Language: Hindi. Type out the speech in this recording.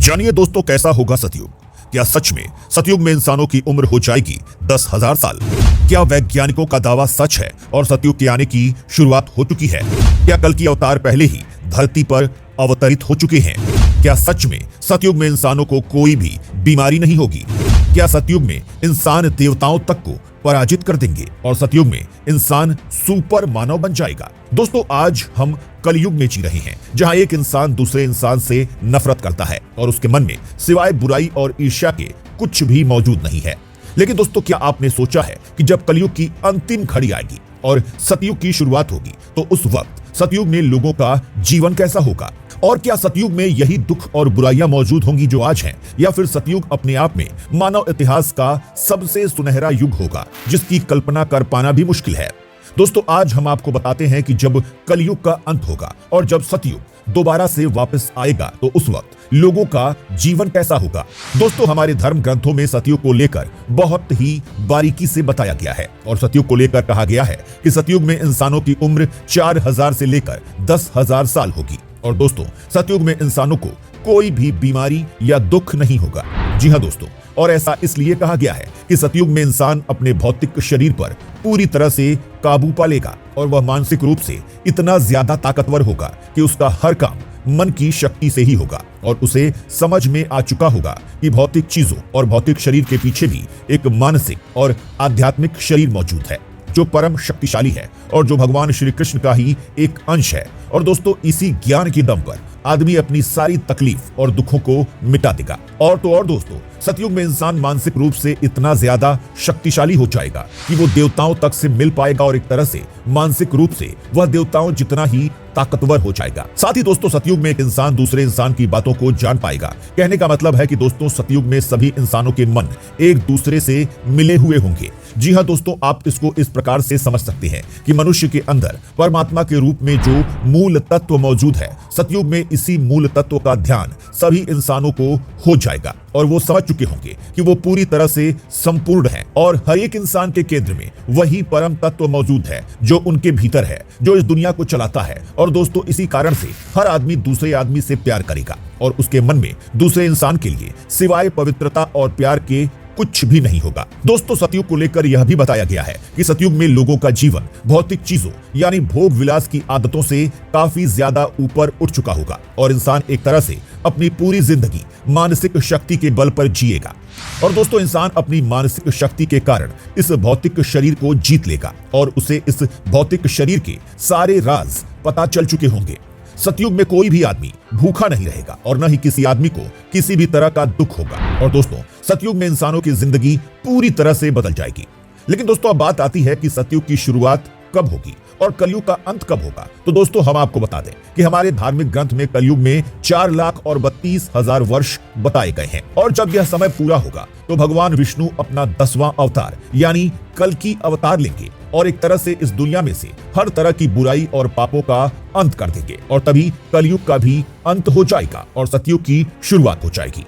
जानिए दोस्तों, कैसा होगा सतयुग। क्या सच में सतयुग में इंसानों की उम्र हो जाएगी 10,000 साल? क्या वैज्ञानिकों का दावा सच है और सतयुग के आने की शुरुआत हो चुकी है? क्या कल की अवतार पहले ही धरती पर अवतरित हो चुके हैं? क्या सच में सतयुग में इंसानों को कोई भी बीमारी नहीं होगी? क्या सतयुग में इंसान देवताओं तक को पराजित कर देंगे और सतयुग में इंसान सुपर मानव बन जाएगा? दोस्तों, आज हम कलयुग में जी रहे हैं, जहां एक इंसान दूसरे इंसान से नफरत करता है और उसके मन में सिवाय बुराई और ईर्ष्या के कुछ भी मौजूद नहीं है। लेकिन दोस्तों, क्या आपने सोचा है कि जब कलयुग की अंतिम घड़ी आएगी और सतयुग की शुरुआत होगी, तो उस वक्त सतयुग में लोगों का जीवन कैसा होगा? और क्या सतयुग में यही दुख और बुराइयां मौजूद होंगी जो आज हैं, या फिर सतयुग अपने आप में मानव इतिहास का सबसे सुनहरा युग होगा जिसकी कल्पना कर पाना भी मुश्किल है? दोस्तों, आज हम आपको बताते हैं कि जब कलयुग का अंत होगा और जब सतयुग दोबारा से वापस आएगा, तो उस वक्त लोगों का जीवन कैसा होगा। दोस्तों, हमारे धर्म ग्रंथों में सतयुग को लेकर बहुत ही बारीकी से बताया गया है और सतयुग को लेकर कहा गया है कि सतयुग में इंसानों की उम्र 4,000 से लेकर 10,000 साल होगी। और दोस्तों, सतयुग में इंसानों को कोई भी बीमारी या दुख नहीं होगा। जी हाँ दोस्तों, और ऐसा इसलिए कहा गया है कि सतयुग में इंसान अपने भौतिक शरीर पर पूरी तरह से काबू पा लेगा और वह मानसिक रूप से इतना ज्यादा ताकतवर होगा कि उसका हर काम मन की शक्ति से ही होगा और उसे समझ में आ चुका होगा कि भौतिक चीजों और भौतिक शरीर के पीछे भी एक मानसिक और आध्यात्मिक शरीर मौजूद है जो परम शक्तिशाली है और जो भगवान श्री कृष्ण का ही एक अंश है। और दोस्तों, इसी ज्ञान के दम पर आदमी अपनी सारी तकलीफ और दुखों को मिटा देगा। और तो और दोस्तों, सतयुग में इंसान मानसिक रूप से इतना ज्यादा शक्तिशाली हो जाएगा कि वो देवताओं तक से मिल पाएगा और एक तरह से मानसिक रूप से वह देवताओं जितना ही ताकतवर हो जाएगा। साथ ही दोस्तों, सतयुग में एक इंसान दूसरे इंसान की बातों को जान पाएगा। कहने का मतलब है कि दोस्तों, सतयुग में सभी इंसानों के मन एक दूसरे से मिले हुए होंगे। जी हाँ दोस्तों, आप इसको इस प्रकार से समझ सकते हैं कि मनुष्य के अंदर परमात्मा के रूप में जो मूल तत्व मौजूद है, सतयुग में इसी मूल तत्व का ध्यान सभी इंसानों को हो जाएगा और वो समझ चुके होंगे कि वो पूरी तरह से संपूर्ण है और हर एक इंसान के केंद्र में वही परम तत्व मौजूद है जो उनके भीतर है, जो इस दुनिया को चलाता है। और दोस्तों, इसी कारण से हर आदमी दूसरे आदमी से प्यार करेगा और उसके मन में दूसरे इंसान के लिए सिवाय पवित्रता और प्यार के कुछ भी नहीं होगा। दोस्तों, सतयुग को लेकर यह भी बताया गया है कि सतयुग में लोगों का जीवन भौतिक चीजों यानी भोग विलास की आदतों से काफी ज्यादा ऊपर उठ चुका होगा और इंसान एक तरह से अपनी पूरी जिंदगी मानसिक शक्ति के बल पर जिएगा। और दोस्तों, इंसान अपनी मानसिक शक्ति के कारण इस भौतिक शरीर को जीत लेगा और उसे इस भौतिक शरीर के सारे राज पता चल चुके होंगे। सतयुग में कोई भी आदमी भूखा नहीं रहेगा और न ही किसी आदमी को किसी भी तरह का दुख होगा। और दोस्तों, सतयुग में इंसानों की जिंदगी पूरी तरह से बदल जाएगी। लेकिन दोस्तों, अब बात आती है कि सतयुग की शुरुआत कब होगी और कलयुग का अंत कब होगा। तो दोस्तों, हम आपको बता दें कि हमारे धार्मिक ग्रंथ में कलयुग में 4,32,000 वर्ष बताए गए हैं और जब यह समय पूरा होगा तो भगवान विष्णु अपना 10वां अवतार यानी कल की अवतार लेंगे और एक तरह से इस दुनिया में से हर तरह की बुराई और पापों का अंत कर देंगे और तभी कलयुग का भी अंत हो जाएगा और सतयुग की शुरुआत हो जाएगी।